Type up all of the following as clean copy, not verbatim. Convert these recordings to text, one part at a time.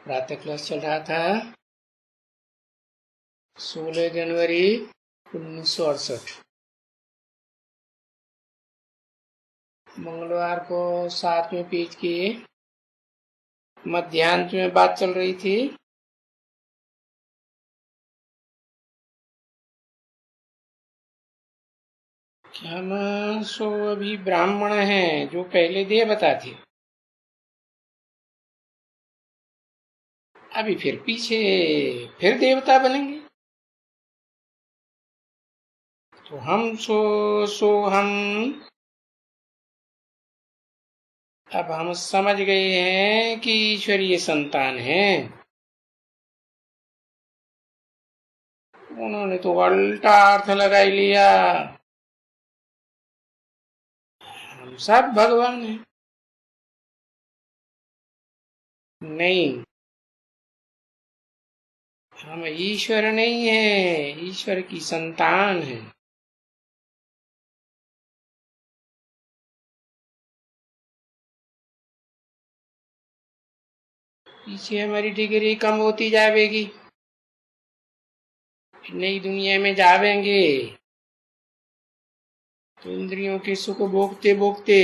प्रातः क्लास चल रहा था 16 जनवरी 1968। मंगलवार को 7वें पेज की मध्यांत में बात चल रही थी। कि हम सो अभी ब्राह्मण हैं जो पहले देवता थे, अभी फिर पीछे फिर देवता बनेंगे। तो हम हम अब हम समझ गए हैं कि ईश्वरीय संतान हैं। उन्होंने तो उल्टा अर्थ लगा ही लिया, हम सब भगवान हैं। नहीं, हम ईश्वर नहीं है, ईश्वर की संतान है। पीछे हमारी डिग्री कम होती जाएगी, नई दुनिया में जावेंगे तो इंद्रियों के सुख भोगते भोगते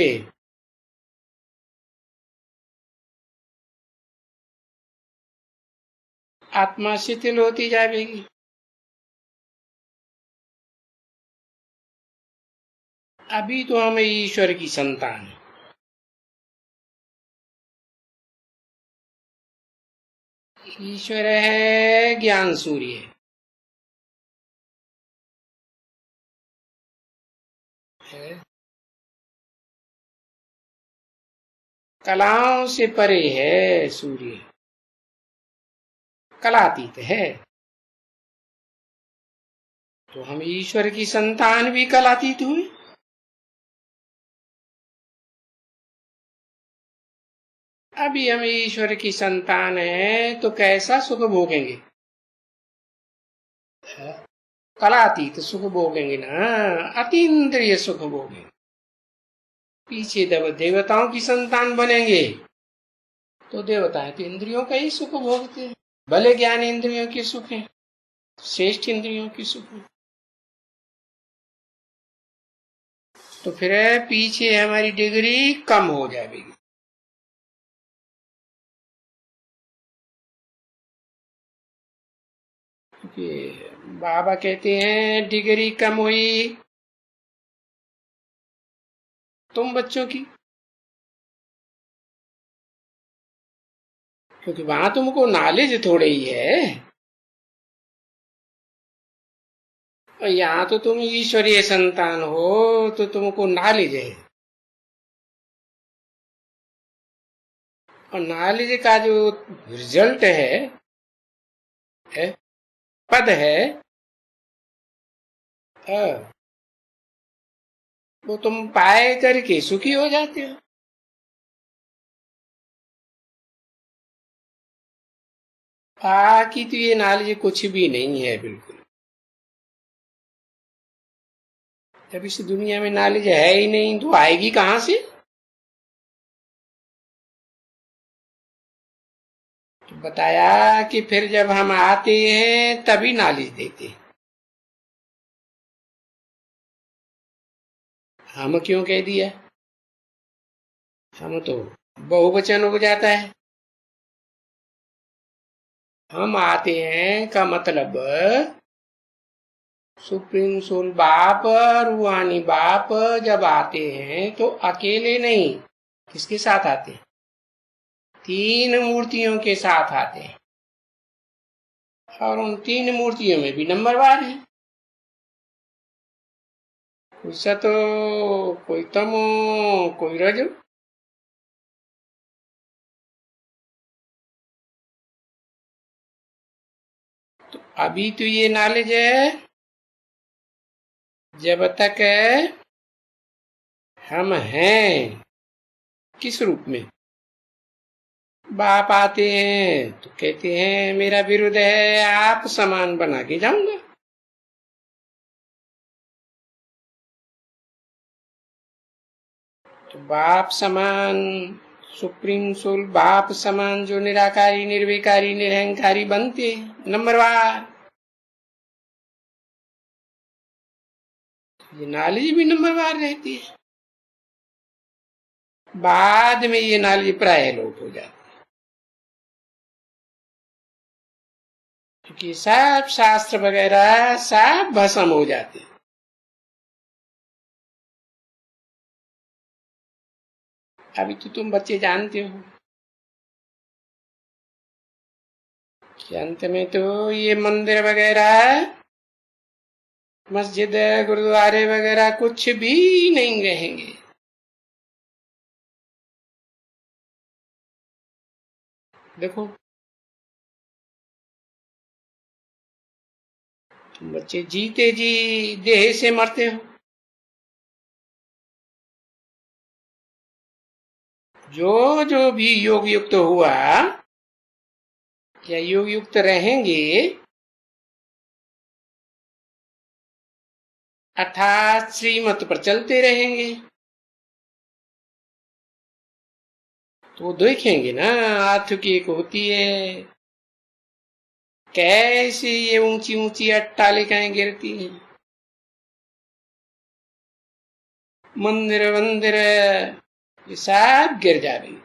आत्मा शिथिल होती जाएगी। अभी तो हम ईश्वर की संतान है। ईश्वर है ज्ञान सूर्य है, कलाओं से परे है सूर्य, कलातीत है। तो हम ईश्वर की संतान भी कलातीत हुए। अभी हम ईश्वर की संतान है तो कैसा सुख भोगेंगे? कलातीत सुख भोगेंगे ना, अतीन्द्रिय सुख भोगेंगे। पीछे जब देवताओं की संतान बनेंगे तो देवताएं तो इंद्रियों का ही सुख भोगते हैं, भले ज्ञान इंद्रियों के सुख है, श्रेष्ठ इंद्रियों की सुख है। तो फिर पीछे हमारी डिग्री कम हो जाएगी। क्योंकि बाबा कहते हैं डिग्री कम हुई तुम बच्चों की, क्योंकि वहां तुमको नॉलेज थोड़ी ही है, और यहाँ तो तुम ईश्वरीय संतान हो तो तुमको नॉलेज है। और नॉलेज का जो रिजल्ट है पद है, वो तुम पाए करके सुखी हो जाते हो। बाकी तो ये नॉलेज कुछ भी नहीं है बिल्कुल। जब इस दुनिया में नॉलेज है ही नहीं तो आएगी कहां से? तो बताया कि फिर जब हम आते हैं तभी नॉलेज देते हैं। हम क्यों कह दिया? हम तो बहुवचन हो जाता है। हम आते हैं का मतलब सुप्रीम सोल बाप, रूहानी बाप जब आते हैं तो अकेले नहीं, किसके साथ आते हैं? 3 मूर्तियों के साथ आते हैं, और उन 3 मूर्तियों में भी नंबरवार है। कोई सतो, कोई तमो, कोई रजो। तो अभी तो ये नॉलेज है, जब तक हम हैं किस रूप में? बाप आते हैं तो कहते हैं मेरा विरुद्ध है, आप समान बना के जाऊंगा। तो बाप समान सुप्रीम सोल बाप समान जो निराकारी निर्विकारी निरहंकारी बनते नंबरवार, ये नॉलेज भी नंबरवार रहती है। बाद में ये नॉलेज प्राय लोप हो जाती है, क्योंकि सब शास्त्र वगैरह सब भस्म हो जाते हैं। अभी तो तुम बच्चे जानते हो कि अंत में तो ये मंदिर वगैरह, मस्जिद गुरुद्वारे वगैरह कुछ भी नहीं रहेंगे। देखो तुम बच्चे जीते जी देह से मरते हो, जो जो भी योग युक्त हुआ या योग युक्त रहेंगे, अर्थात श्रीमत पर चलते रहेंगे, तो देखेंगे ना हाथ की एक होती है कैसे ये ऊंची ऊंची अट्टालिकाएं गिरती हैं, मंदिर वंदिर ये सब गिर जाएंगे,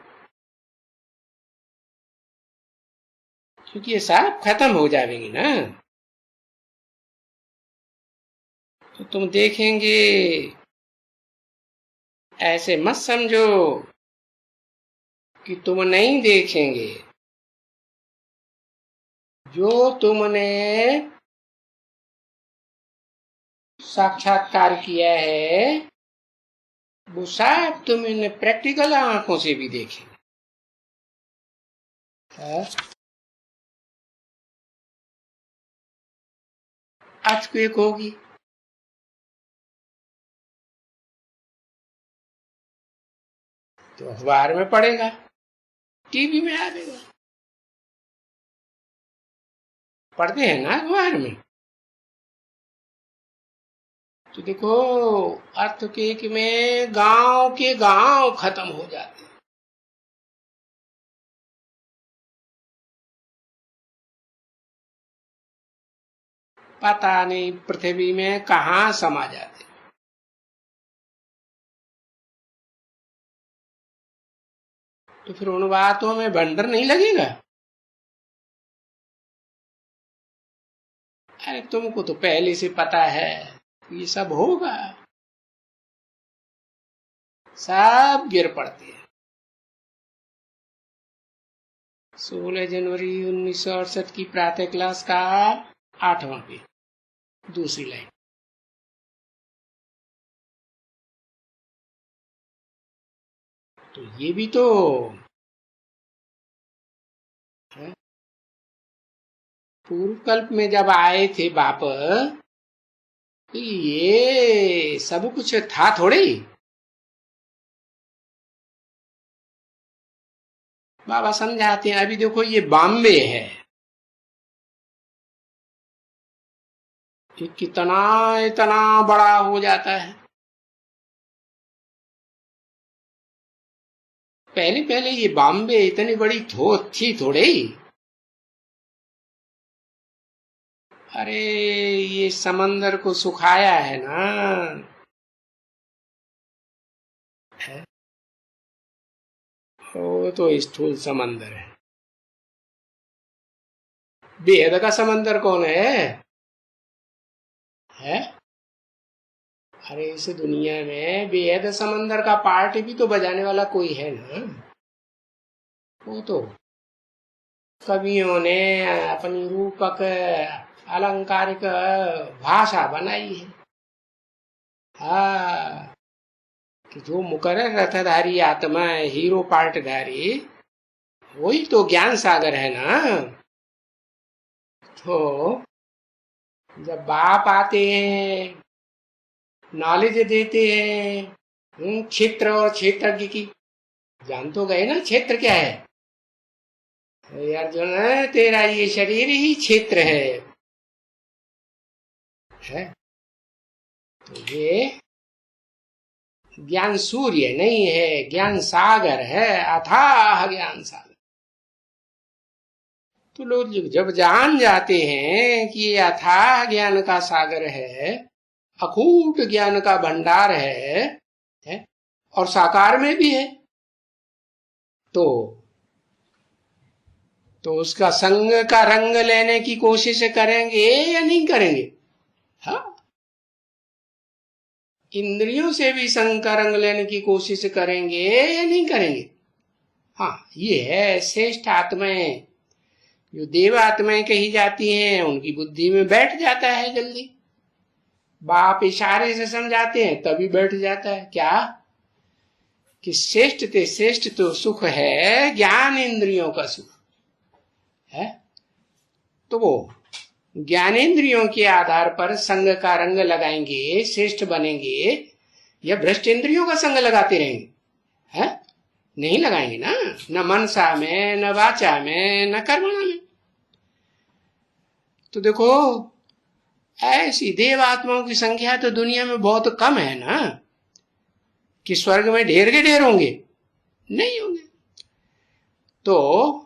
क्योंकि ये सब खत्म हो जाएंगे ना। तो तुम देखेंगे, ऐसे मत समझो कि तुम नहीं देखेंगे। जो तुमने साक्षात्कार किया है वो सब तुमने प्रैक्टिकल आंखों से भी देखे। अर्थक्वेक होगी तो अखबार में पढ़ेगा, टीवी में आएगा, पढ़ते हैं ना अखबार में। तो देखो अर्थक्वेक में गांव के गांव खत्म हो जाते हैं, पता नहीं पृथ्वी में कहां समा जाते। तो फिर उन बातों में बंडर नहीं लगेगा। अरे तुमको तो पहले से पता है ये सब होगा, सब गिर पड़ते हैं। 16 जनवरी 1968 की प्रातः क्लास का 8वां पेज, दूसरी लाइन। तो ये भी तो है। पूर्व कल्प में जब आए थे बाप, तो ये सब कुछ था थोड़े ही। बाबा समझाते हैं, अभी देखो ये बॉम्बे है, कि कितना इतना बड़ा हो जाता है। पहले पहले ये बॉम्बे इतनी बड़ी थी थोड़े ही। अरे ये समंदर को सुखाया है ना, है? वो तो स्थूल समंदर है। बेहद का समंदर कौन है? है? अरे इस दुनिया में बेहद समंदर का पार्ट भी तो बजाने वाला कोई है ना। वो तो कवियों ने अपनी रूपक अलंकारिक भाषा बनाई है। हाँ, कि जो मुकर्रर रथधारी आत्मा है, हीरो पार्टधारी, वही तो ज्ञान सागर है ना। तो जब बाप आते हैं, नॉलेज देते हैं, क्षेत्र और क्षेत्रज्ञ की, जान तो गए ना क्षेत्र क्या है। अर्जुन तेरा ये शरीर ही क्षेत्र है? तो ये ज्ञान सूर्य नहीं है, ज्ञान सागर है, अथाह ज्ञान सागर। तो लोग जब जान जाते हैं कि ये अथाह ज्ञान का सागर है, अकूट ज्ञान का भंडार है और साकार में भी है, तो उसका संग का रंग लेने की कोशिश करेंगे या नहीं करेंगे? हाँ, इंद्रियों से भी संग का रंग लेने की कोशिश करेंगे या नहीं करेंगे? हाँ, ये है श्रेष्ठ आत्माएं। जो देव आत्माएं कही जाती हैं उनकी बुद्धि में बैठ जाता है जल्दी। बाप इशारे से समझाते हैं तभी बैठ जाता है। क्या? कि श्रेष्ठ ते श्रेष्ठ तो सुख है ज्ञान इंद्रियों का सुख है। तो वो ज्ञानेंद्रियों के आधार पर संग का रंग लगाएंगे, श्रेष्ठ बनेंगे, या भ्रष्ट इंद्रियों का संग लगाते रहेंगे? है? नहीं लगाएंगे ना, न मनसा में, न वाचा में, न कर्मणा में। तो देखो, ऐसी देव आत्माओं की संख्या तो दुनिया में बहुत कम है ना, कि स्वर्ग में ढेर के ढेर होंगे, नहीं होंगे। तो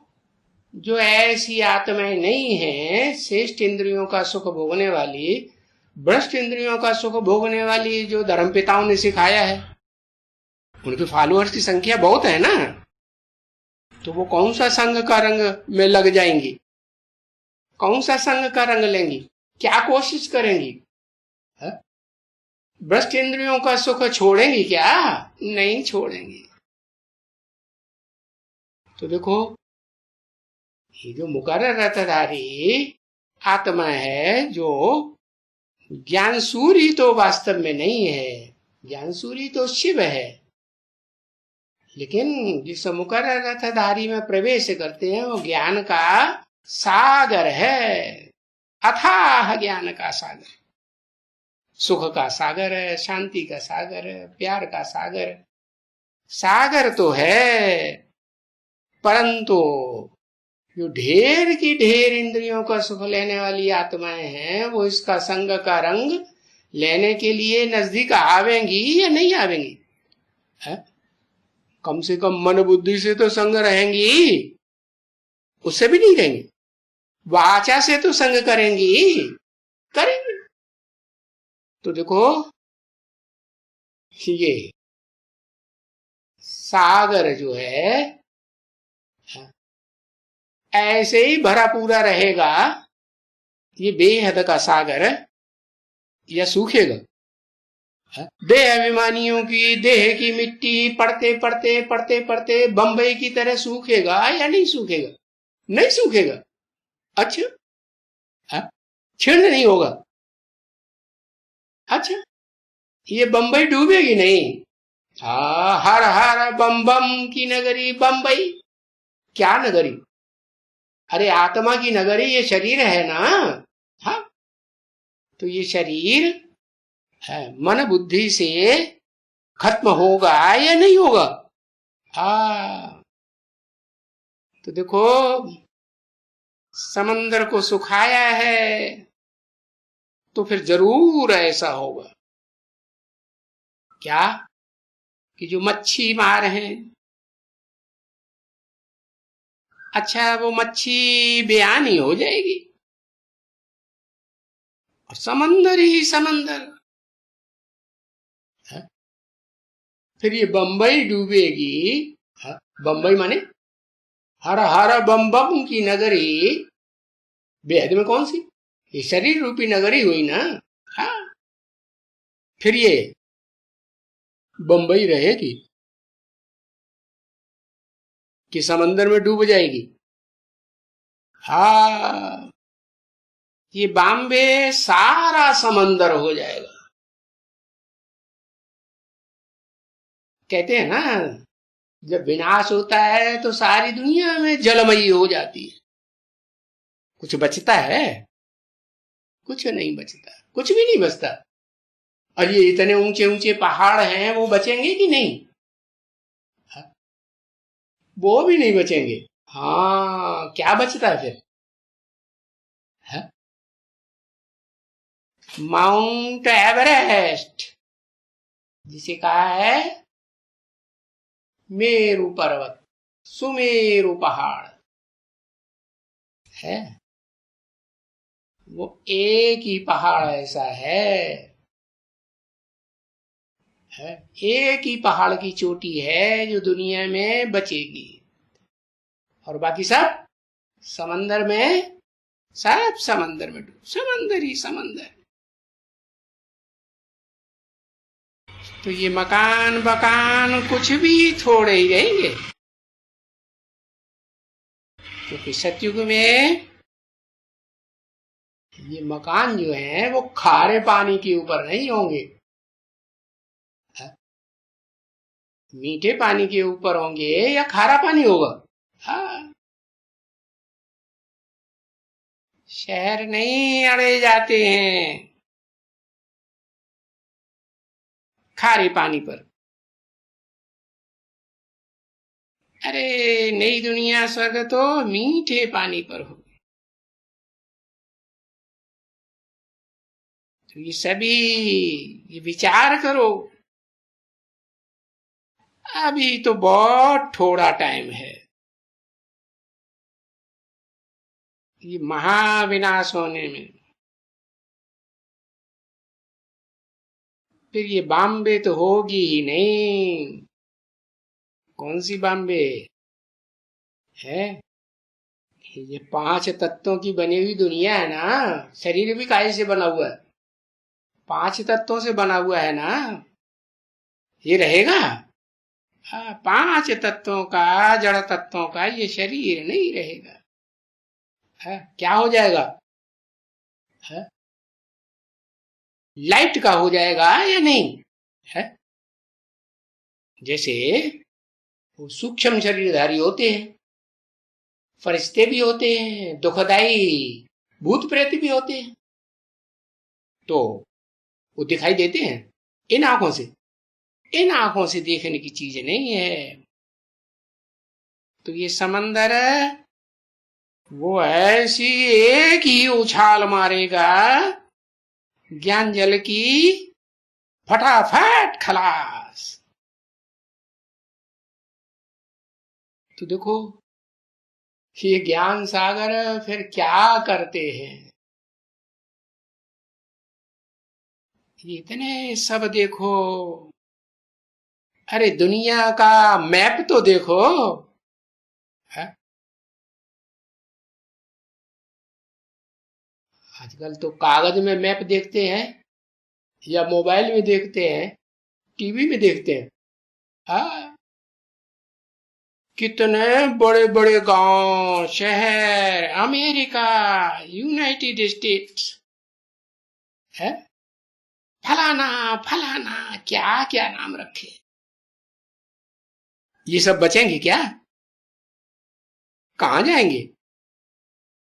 जो ऐसी आत्माएं नहीं है श्रेष्ठ इंद्रियों का सुख भोगने वाली, भ्रष्ट इंद्रियों का सुख भोगने वाली, जो धर्मपिताओं ने सिखाया है, उनके फॉलोअर्स की संख्या बहुत है ना, तो वो कौन सा संग का रंग में लग जाएंगी? कौन सा संग का रंग लेंगी? क्या कोशिश करेंगी? भ्रष्ट इंद्रियों का सुख छोड़ेंगी क्या? नहीं छोड़ेंगी। तो देखो, ये जो मुकर्रर रथधारी आत्मा है, जो ज्ञान सूर्य तो वास्तव में नहीं है, ज्ञान सूर्य तो शिव है, लेकिन जिस मुकर्रर रथधारी में प्रवेश करते हैं वो ज्ञान का सागर है, अथाह ज्ञान का सागर, सुख का सागर है, शांति का सागर है, प्यार का सागर है। सागर तो है, परंतु जो ढेर की ढेर इंद्रियों का सुख लेने वाली आत्माएं हैं, वो इसका संग का रंग लेने के लिए नजदीक आवेंगी या नहीं आवेंगी? है? कम से कम मन बुद्धि से तो संग रहेंगी, उससे भी नहीं रहेंगी। वाचा से तो संग करेंगी, करेंगी। तो देखो, ये सागर जो है ऐसे ही भरा पूरा रहेगा, ये बेहद का सागर, या सूखेगा? देह अभिमानियों की देह की मिट्टी पड़ते पड़ते पड़ते पड़ते बंबई की तरह सूखेगा या नहीं सूखेगा? नहीं सूखेगा। अच्छा, क्षीण नहीं होगा। अच्छा, ये बंबई डूबेगी नहीं? हर हर बम बम की नगरी बंबई। क्या नगरी? अरे आत्मा की नगरी ये शरीर है ना। हाँ, तो ये शरीर है मन बुद्धि से खत्म होगा या नहीं होगा? तो देखो, समंदर को सुखाया है तो फिर जरूर ऐसा होगा। क्या? कि जो मच्छी मार है, अच्छा वो मच्छी बेयान ही हो जाएगी, और समंदर ही समंदर है। फिर ये बंबई डूबेगी। बंबई माने हर हर बम बम की नगरी, बेहद में कौन सी? ये शरीर रूपी नगरी हुई ना। हाँ, फिर ये बंबई रहेगी कि समंदर में डूब जाएगी? हाँ, ये बॉम्बे सारा समंदर हो जाएगा। कहते हैं ना, जब विनाश होता है तो सारी दुनिया में जलमयी हो जाती है। कुछ बचता है? कुछ नहीं बचता, कुछ भी नहीं बचता। और ये इतने ऊंचे ऊंचे पहाड़ हैं, वो बचेंगे कि नहीं? वो भी नहीं बचेंगे। हाँ, क्या बचता है फिर? है? माउंट एवरेस्ट, जिसे कहा है मेरु पर्वत, सुमेरु पहाड़ है। वो एक ही पहाड़ ऐसा है, एक ही पहाड़ की चोटी है जो दुनिया में बचेगी, और बाकी सब समंदर में, सब समंदर में डूब, समंदर ही समंदर। तो ये मकान बकान कुछ भी थोड़े ही रहेंगे, क्योंकि सतयुग में ये मकान जो है वो खारे पानी के ऊपर नहीं होंगे, मीठे पानी के ऊपर होंगे या खारा पानी होगा। हाँ, शहर नहीं अड़े जाते हैं खारे पानी पर। अरे नई दुनिया स्वर्ग तो मीठे पानी पर हो। तो ये सभी, ये विचार करो, अभी तो बहुत थोड़ा टाइम है ये महाविनाश होने में। फिर ये बॉम्बे तो होगी ही नहीं। कौन सी बॉम्बे है? ये 5 तत्वों की बनी हुई दुनिया है ना। शरीर भी काहे से बना हुआ है? 5 तत्वों से बना हुआ है ना। ये रहेगा? हाँ, 5 तत्वों का, जड़ तत्वों का ये शरीर नहीं रहेगा। है क्या हो जाएगा? है लाइट का हो जाएगा या नहीं? है जैसे वो सूक्ष्म शरीरधारी होते हैं, फरिश्ते भी होते हैं, दुखदाई भूत प्रेत भी होते हैं, तो वो दिखाई देते हैं इन आंखों से। इन आंखों से देखने की चीज नहीं है। तो ये समंदर वो ऐसी एक ही उछाल मारेगा, ज्ञान जल की फटाफट खलास। तो देखो ये ज्ञान सागर फिर क्या करते हैं। ये इतने सब देखो, अरे दुनिया का मैप तो देखो। है आजकल तो कागज में मैप देखते हैं या मोबाइल में देखते हैं, टीवी में देखते हैं। हाँ, कितने बड़े बड़े गांव, शहर, अमेरिका, यूनाइटेड स्टेट्स, है फलाना फलाना, क्या क्या नाम रखे। ये सब बचेंगे क्या? कहां जाएंगे?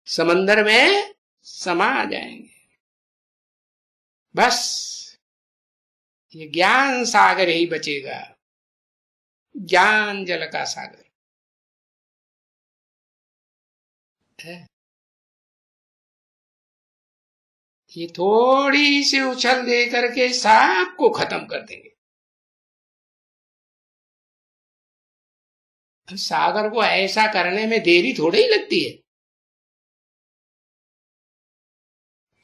समंदर में समा जाएंगे। बस ये ज्ञान सागर ही बचेगा, ज्ञान जल का सागर है। ये थोड़ी सी उछल दे करके सबको खत्म कर देंगे। सागर को ऐसा करने में देरी थोड़ी ही लगती है।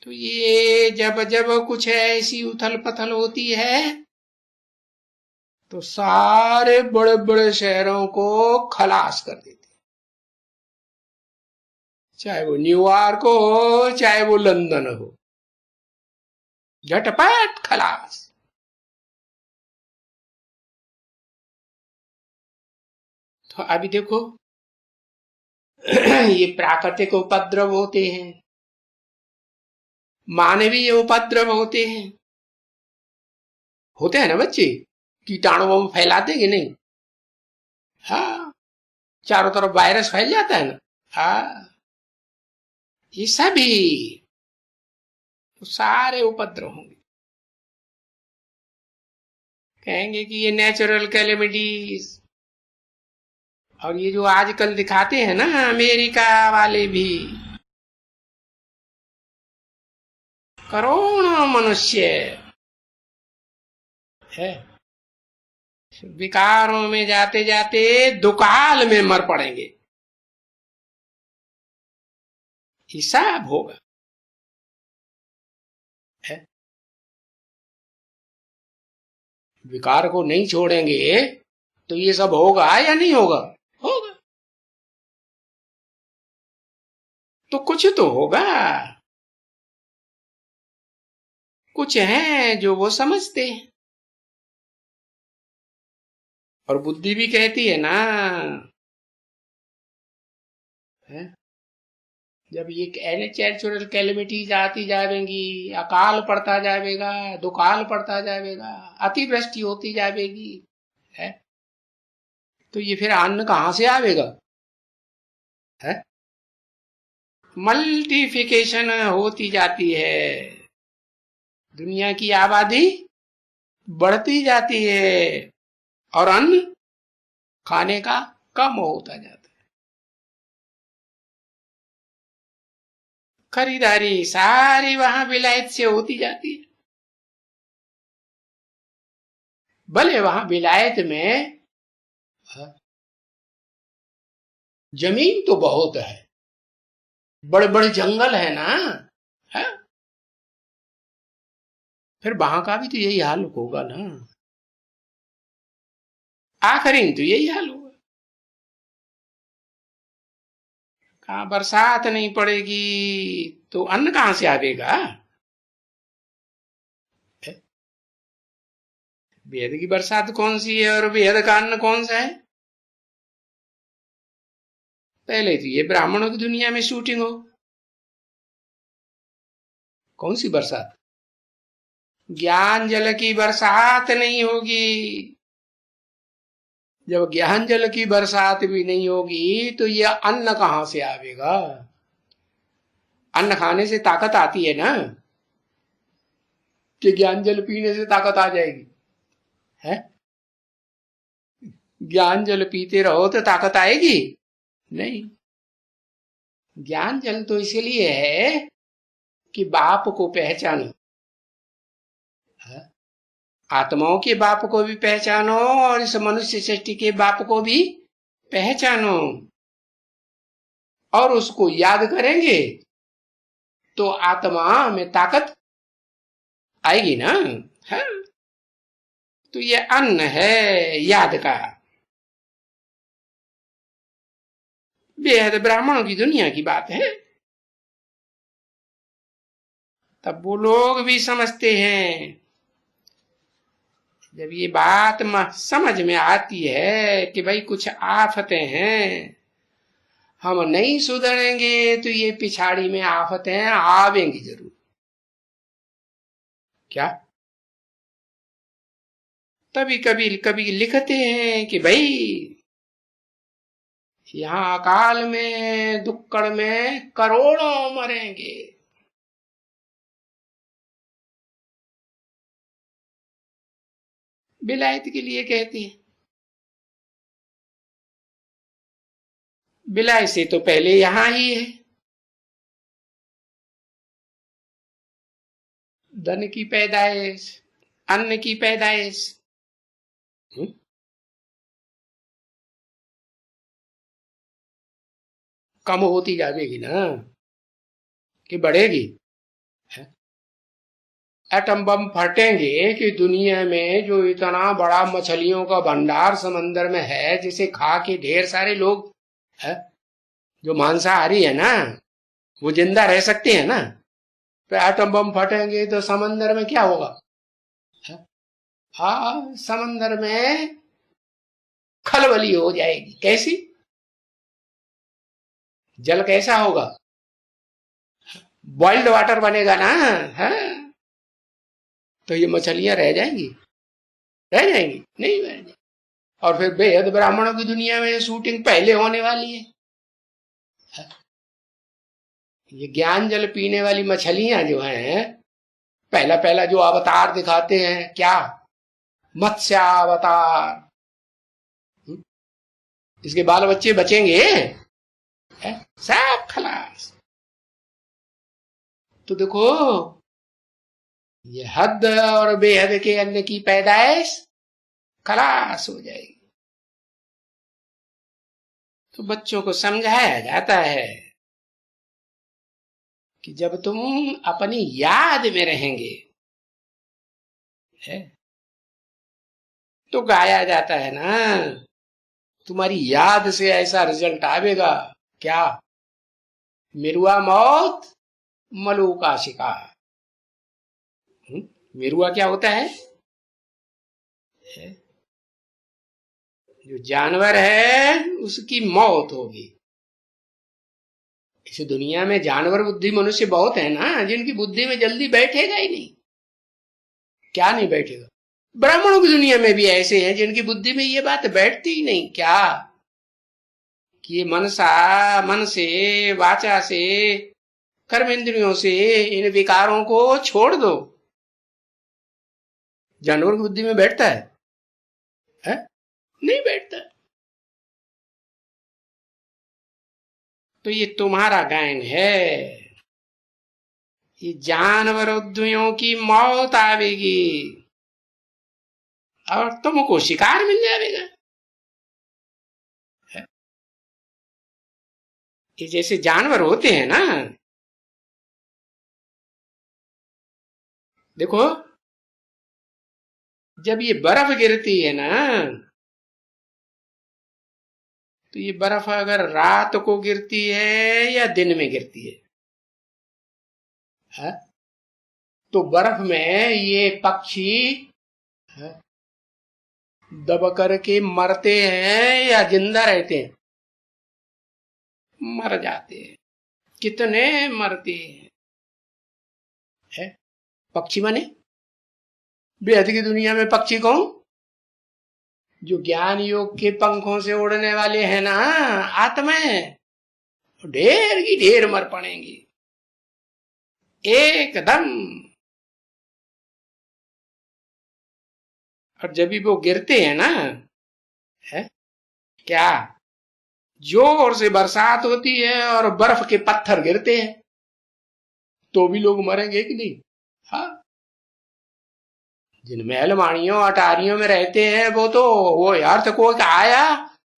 तो ये जब जब कुछ ऐसी उथल पथल होती है तो सारे बड़े बड़े शहरों को खलास कर देते, चाहे वो न्यूयॉर्क हो चाहे वो लंदन हो, झटपट खलास। तो अभी देखो ये प्राकृतिक उपद्रव होते हैं, मानवीय उपद्रव होते हैं ना बच्चे। कीटाणु हम फैलाते कि नहीं? हाँ, चारों तरफ वायरस फैल जाता है ना। हाँ, ये सभी तो सारे उपद्रव होंगे। कहेंगे कि ये नेचुरल कैलेमिटीज, और ये जो आजकल दिखाते हैं ना अमेरिका वाले भी, करोड़ों मनुष्य है विकारों में जाते जाते दुकाल में मर पड़ेंगे, हिसाब होगा। है? विकार को नहीं छोड़ेंगे तो ये सब होगा या नहीं होगा? होगा। तो कुछ तो होगा। कुछ है जो वो समझते हैं, और बुद्धि भी कहती है ना, है? जब ये नेचुरल कैलेमिटीज आती जाएंगी, अकाल पड़ता जाएगा, दुकाल पड़ता जाएगा, अतिवृष्टि होती जाएगी, है? तो ये फिर अन्न कहां से आवेगा? है? मल्टीफिकेशन होती जाती है, दुनिया की आबादी बढ़ती जाती है और अन्न खाने का कम होता जाता है। खरीदारी सारी वहां विलायत से होती जाती है। भले वहां विलायत में जमीन तो बहुत है, बड़े बड़े जंगल है ना, है? फिर वहां का भी तो यही हाल होगा ना, आखिरी तो यही हाल होगा। कहाँ बरसात नहीं पड़ेगी तो अन्न कहां से आवेगा? बेहद की बरसात कौन सी है और बेहद का अन्न कौन सा है? पहले तो ये ब्राह्मणों की दुनिया में शूटिंग हो। कौन सी बरसात? ज्ञान जल की बरसात नहीं होगी। जब ज्ञान जल की बरसात भी नहीं होगी तो ये अन्न कहां से आवेगा? अन्न खाने से ताकत आती है ना, कि ज्ञान जल पीने से ताकत आ जाएगी? है? ज्ञान जल पीते रहो तो ताकत आएगी? नहीं। ज्ञान जल तो इसलिए है कि बाप को पहचानो, है? आत्माओं के बाप को भी पहचानो और इस मनुष्य सृष्टि के बाप को भी पहचानो, और उसको याद करेंगे तो आत्मा में ताकत आएगी ना, है? तो ये अन्न है याद का। बेहद ब्राह्मणों की दुनिया की बात है। तब वो लोग भी समझते हैं। जब ये बात समझ में आती है कि भाई कुछ आफतें हैं, हम नहीं सुधरेंगे तो ये पिछाड़ी में आफतें आवेंगी जरूर। क्या? तभी कभी कभी लिखते हैं कि भाई यहाँ अकाल में दुक्कड़ में करोड़ों मरेंगे। विलायत के लिए कहती है। विलायत से तो पहले यहां ही है। धन की पैदाइश, अन्न की पैदाइश कम होती जाएगी ना, कि बढ़ेगी? एटम बम फटेंगे कि दुनिया में जो इतना बड़ा मछलियों का भंडार समंदर में है, जिसे खा के ढेर सारे लोग है, जो मांसाहारी है ना, वो जिंदा रह सकते हैं ना। तो एटम बम फटेंगे तो समंदर में क्या होगा? हाँ, समंदर में खलबली हो जाएगी। कैसी? जल कैसा होगा? बॉइल्ड वाटर बनेगा ना, है? तो ये मछलियां रह जाएंगी? रह जाएंगी? नहीं रह जाएंगी। और फिर बेहद ब्राह्मणों की दुनिया में शूटिंग पहले होने वाली है। ये ज्ञान जल पीने वाली मछलियां जो हैं, पहला पहला जो अवतार दिखाते हैं, क्या? मत्स्य अवतार। इसके बाल बच्चे बचेंगे? सब खलास। तो देखो, ये हद और बेहद के अन्न की पैदाइश खलास हो जाएगी। तो बच्चों को समझाया जाता है कि जब तुम अपनी याद में रहेंगे, है, तो गाया जाता है ना, तुम्हारी याद से ऐसा रिजल्ट आवेगा क्या, मिरुआ मौत मलू का शिकार। मिरुआ क्या होता है? जो जानवर है उसकी मौत होगी। इस दुनिया में जानवर बुद्धि मनुष्य बहुत है ना, जिनकी बुद्धि में जल्दी बैठेगा ही नहीं। क्या नहीं बैठेगा? ब्राह्मणों की दुनिया में भी ऐसे हैं जिनकी बुद्धि में ये बात बैठती ही नहीं, क्या कि ये मन से, वाचा से, कर्म इंद्रियों से इन विकारों को छोड़ दो। जानवर की बुद्धि में बैठता है? नहीं बैठता। तो ये तुम्हारा गायन है, ये जानवरों की मौत आवेगी और तुमको शिकार मिल जाएगा। ये जैसे जानवर होते हैं ना, देखो जब ये बर्फ गिरती है ना, तो ये बर्फ अगर रात को गिरती है या दिन में गिरती है? तो बर्फ में ये पक्षी दब करके मरते हैं या जिंदा रहते हैं? मर जाते हैं। कितने मरते हैं, है? पक्षी माने बेहद की दुनिया में पक्षी कौन? जो ज्ञान योग के पंखों से उड़ने वाले हैं ना, आत्माएं, ढेर की ढेर मर पड़ेंगी एकदम। और जब भी वो गिरते हैं ना, है क्या, जोर से बरसात होती है और बर्फ के पत्थर गिरते हैं, तो भी लोग मरेंगे कि नहीं? हाँ, जिन महल माड़ियों अटारियों में रहते हैं वो तो वो अर्थ को आया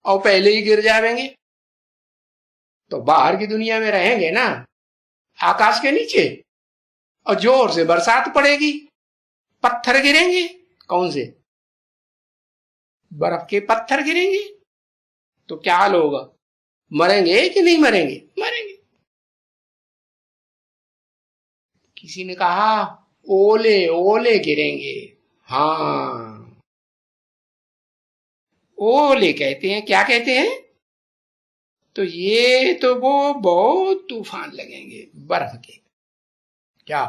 और पहले ही गिर जाएंगे। तो बाहर की दुनिया में रहेंगे ना, आकाश के नीचे, और जोर से बरसात पड़ेगी, पत्थर गिरेंगे। कौन से? बर्फ के पत्थर गिरेंगे, तो क्या हाल होगा? मरेंगे कि नहीं मरेंगे? मरेंगे। किसी ने कहा ओले ओले गिरेंगे। हाँ, ओले कहते हैं। क्या कहते हैं? तो ये तो वो बहुत तूफान लगेंगे बर्फ के। क्या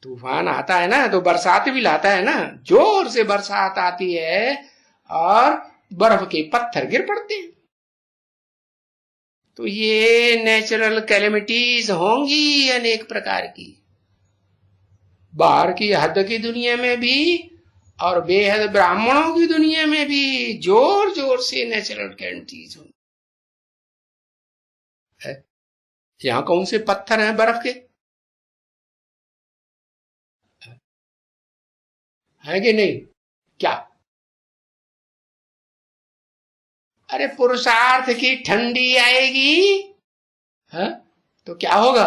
तूफान आता है ना तो बरसात भी लाता है ना, जोर से बरसात आती है और बर्फ के पत्थर गिर पड़ते हैं। तो ये नेचुरल कैलेमिटीज होंगी अनेक प्रकार की, बाहर की हद की दुनिया में भी और बेहद ब्राह्मणों की दुनिया में भी जोर जोर से नेचुरल कैलेमिटीज होंगी। यहां कौन से पत्थर हैं बर्फ के? है कि नहीं? क्या? अरे पुरुषार्थ की ठंडी आएगी, है? तो क्या होगा?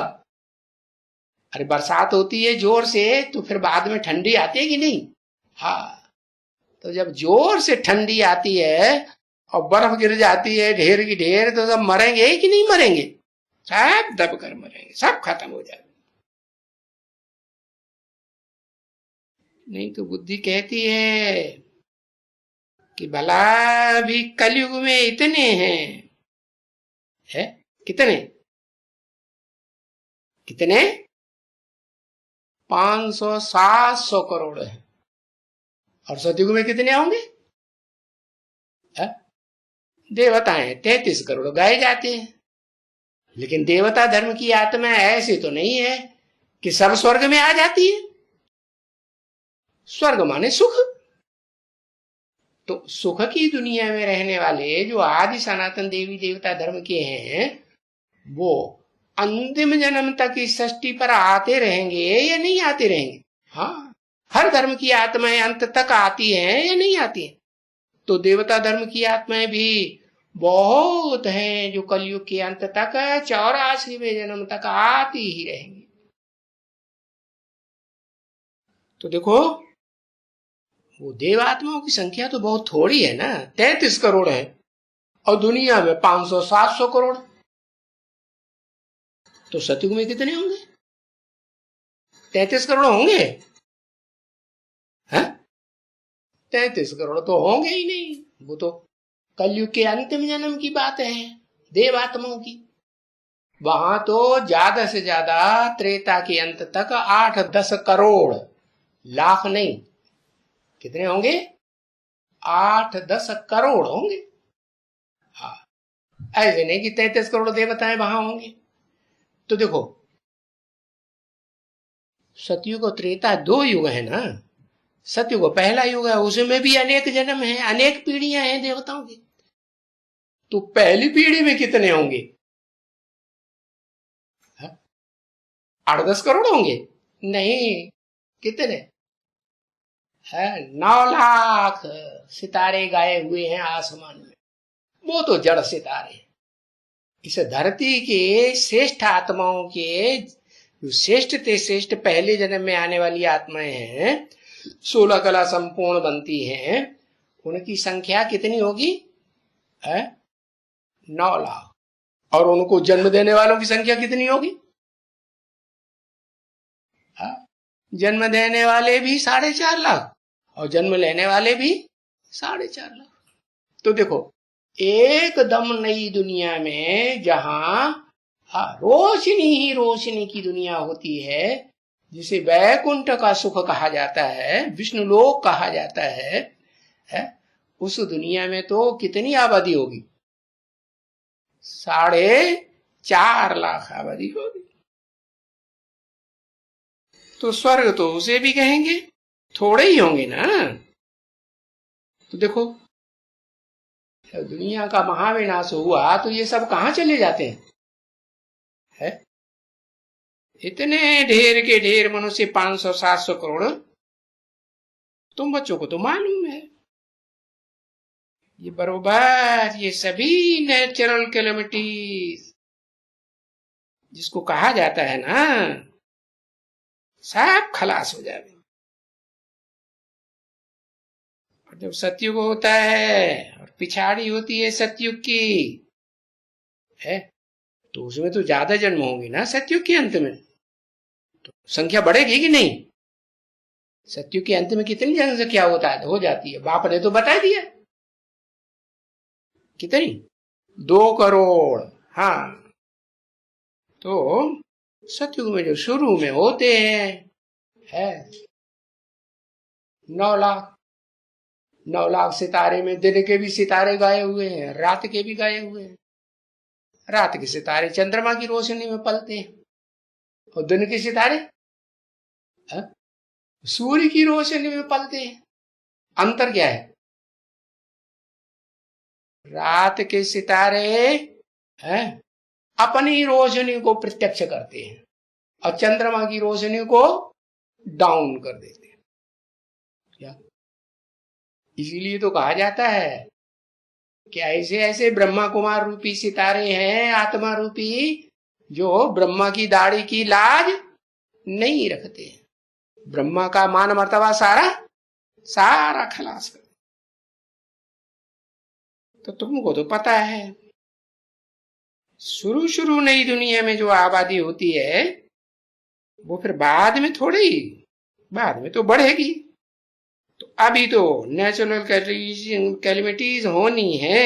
अरे बरसात होती है जोर से तो फिर बाद में ठंडी आती है कि नहीं? हाँ, तो जब जोर से ठंडी आती है और बर्फ गिर जाती है ढेर की ढेर, तो सब मरेंगे कि नहीं मरेंगे? सब दब कर मरेंगे, सब खत्म हो जाएगा। नहीं तो बुद्धि कहती है कि भला भी कलयुग में इतने हैं, है? कितने कितने 500-700 करोड़ है। और सतयुग में कितने होंगे? देवताएं 33 करोड़ गाए जाते हैं। लेकिन देवता धर्म की आत्मा ऐसी तो नहीं है कि सब स्वर्ग में आ जाती है। स्वर्ग माने सुख। तो सुख की दुनिया में रहने वाले जो आदि सनातन देवी देवता धर्म के हैं, वो अंतिम जन्म तक इस सृष्टि पर आते रहेंगे या नहीं आते रहेंगे? हाँ, हर धर्म की आत्माएं अंत तक आती हैं या नहीं आती हैं? तो देवता धर्म की आत्माएं भी बहुत हैं जो कलयुग के अंत तक 84वें जन्म तक आती ही रहेंगी। तो देखो वो देवात्माओं की संख्या तो बहुत थोड़ी है ना, 33 करोड़ है, और दुनिया में 500-700 करोड़। तो सतयुग में कितने होंगे? 33 करोड़ होंगे? हैं? 33 करोड़ तो होंगे ही नहीं, वो तो कलयुग के अंतिम जन्म की बात है देवात्माओं की। वहां तो ज्यादा से ज्यादा त्रेता के अंत तक 8-10 करोड़, लाख नहीं, कितने होंगे? 8-10 करोड़ होंगे। हाँ, ऐसे नहीं कि 33 करोड़ देवताएं वहां होंगे। तो देखो सतयुग और त्रेता 2 युग है ना। सतयुग पहला युग है, उसमें भी अनेक जन्म है, अनेक पीढ़ियां हैं देवताओं की। तो पहली पीढ़ी में कितने होंगे? 8-10 करोड़ होंगे? नहीं, कितने है? 9 लाख सितारे गाए हुए हैं आसमान में। वो तो जड़ सितारे। इस धरती के श्रेष्ठ आत्माओं के जो श्रेष्ठ ते श्रेष्ठ पहले जन्म में आने वाली आत्माएं हैं, 16 कला संपूर्ण बनती हैं, उनकी संख्या कितनी होगी? 9 लाख। और उनको जन्म देने वालों की संख्या कितनी होगी? जन्म देने वाले भी 4.5 लाख और जन्म लेने वाले भी 4.5 लाख। तो देखो एकदम नई दुनिया में जहां रोशनी ही रोशनी की दुनिया होती है, जिसे वैकुंठ का सुख कहा जाता है, विष्णुलोक कहा जाता है, उस दुनिया में तो कितनी आबादी होगी? 4.5 लाख आबादी होगी। तो स्वर्ग तो उसे भी कहेंगे, थोड़े ही होंगे ना। तो देखो दुनिया का महाविनाश हुआ तो ये सब कहां चले जाते हैं? है? इतने ढेर के ढेर मनुष्य, 500-700 करोड़। तुम बच्चों को तो मालूम है ये बरोबर, ये सभी नेचुरल कैलेमिटीज जिसको कहा जाता है ना, सब खलास हो जाए। और जब सतयुग होता है और पिछाड़ी होती है सतयुग की, है तो उसमें तो ज्यादा जन्म होंगे ना सतयुग के अंत में, तो संख्या बढ़ेगी कि नहीं? सतयुग के अंत में कितनी जनसंख्या होता है हो जाती है? बाप ने तो बता दिया कितनी, 2 करोड़। हाँ, तो सतयुग में जो शुरू में होते हैं है 9 लाख। 9 लाख सितारे में दिन के भी सितारे गाए हुए हैं, रात के भी गाए हुए हैं। रात के सितारे चंद्रमा की रोशनी में पलते हैं और दिन के सितारे सूर्य की रोशनी में पलते हैं। अंतर क्या है? रात के सितारे हैं अपनी रोशनी को प्रत्यक्ष करते हैं और चंद्रमा की रोशनी को डाउन कर देते हैं। क्या? इसीलिए तो कहा जाता है कि ऐसे ऐसे ब्रह्मा कुमार रूपी सितारे हैं, आत्मा रूपी, जो ब्रह्मा की दाढ़ी की लाज नहीं रखते। ब्रह्मा का मान मर्तबा सारा सारा खलास कर। तो तुमको तो पता है शुरू नई दुनिया में जो आबादी होती है वो फिर बाद में थोड़ी, बाद में तो बढ़ेगी। तो अभी तो नेचुरल कैलेमिटीज होनी है।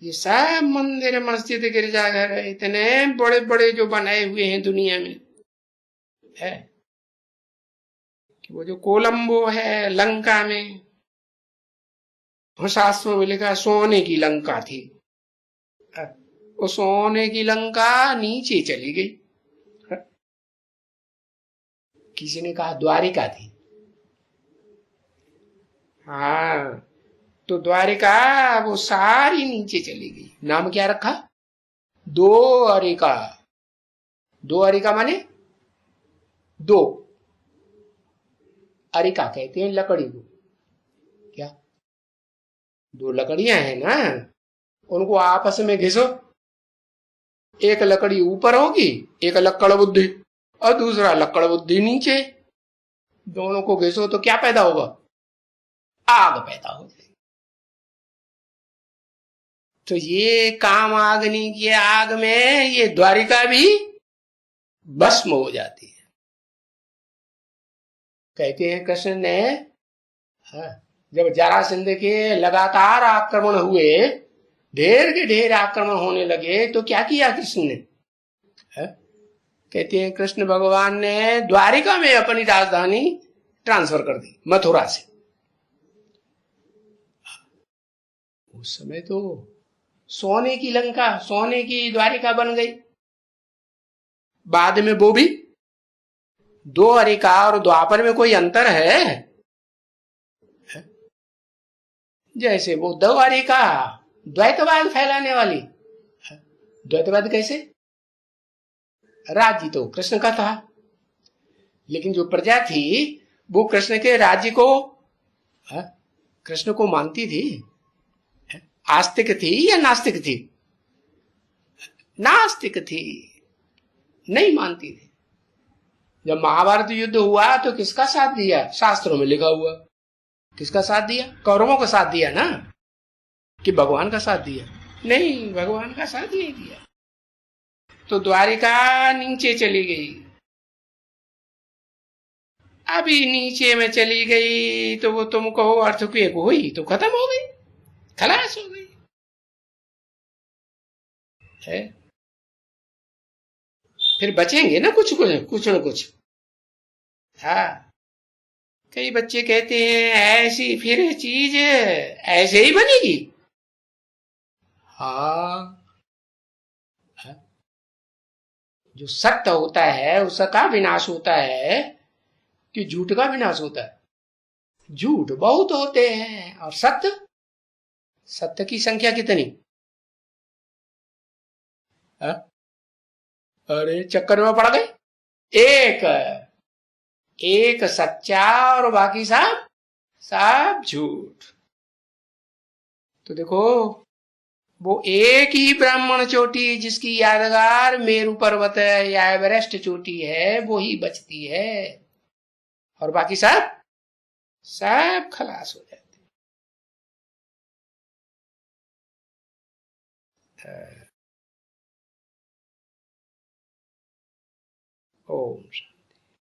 ये सब मंदिर मस्जिद गिरजाघर इतने बड़े बड़े जो बनाए हुए हैं दुनिया में है, कि वो जो कोलंबो है लंका में, शास्त्रों में लिखा सोने की लंका थी, वो सोने की लंका नीचे चली गई। किसी ने कहा द्वारिका थी। हाँ, तो द्वारिका वो सारी नीचे चली गई। नाम क्या रखा? द्वारिका। द्वारिका माने 2, अरिका कहते हैं लकड़ी को। क्या? दो लकड़ियां हैं ना, उनको आपस में घिसो, एक लकड़ी ऊपर होगी, एक लक्कड़ बुद्धि, और दूसरा लक्कड़ बुद्धि नीचे। दोनों को घिसो तो क्या पैदा होगा? आग पैदा हो जाएगी। तो ये कामाग्नि की आग में ये द्वारिका भी भस्म हो जाती है। कहते हैं कृष्ण ने, हाँ, जब जरासंध के लगातार आक्रमण हुए, ढेर के ढेर आक्रमण होने लगे, तो क्या किया कृष्ण ने? है? कहते हैं कृष्ण भगवान ने द्वारिका में अपनी राजधानी ट्रांसफर कर दी, मथुरा से। उस समय तो सोने की लंका, सोने की द्वारिका बन गई। बाद में वो भी, द्वारिका और द्वापर में कोई अंतर है? जैसे वो द्वारिका द्वैतवाद फैलाने वाली, द्वैतवाद कैसे? राज्य तो कृष्ण का था, लेकिन जो प्रजा थी वो कृष्ण के राज्य को, कृष्ण को मानती थी। आस्तिक थी या नास्तिक थी? नास्तिक थी, नहीं मानती थी। जब महाभारत युद्ध हुआ तो किसका साथ दिया? शास्त्रों में लिखा हुआ। किसका साथ दिया? कौरवों का साथ दिया ना, कि भगवान का साथ दिया? नहीं, भगवान का साथ नहीं दिया। तो द्वारिका नीचे चली गई। अभी नीचे में चली गई तो वो तुम कहो अर्थक्वेक हुई तो खत्म हो गई, खलास हो गई है। फिर बचेंगे ना कुछ कुछ, कुछ न कुछ। हाँ, कई बच्चे कहते हैं ऐसी फिर चीज ऐसे ही बनेगी। हाँ, जो सत्य होता है उसका विनाश होता है कि झूठ का विनाश होता है? झूठ बहुत होते हैं और सत्य, सत्य की संख्या कितनी? है? अरे चक्कर में पड़ गए। एक, एक सच्चा और बाकी सब सब झूठ। तो देखो, वो एक ही ब्राह्मण चोटी जिसकी यादगार मेरू पर्वत है या एवरेस्ट चोटी है, वो ही बचती है, और बाकी सब सब खलास हो जाते हैं। ओम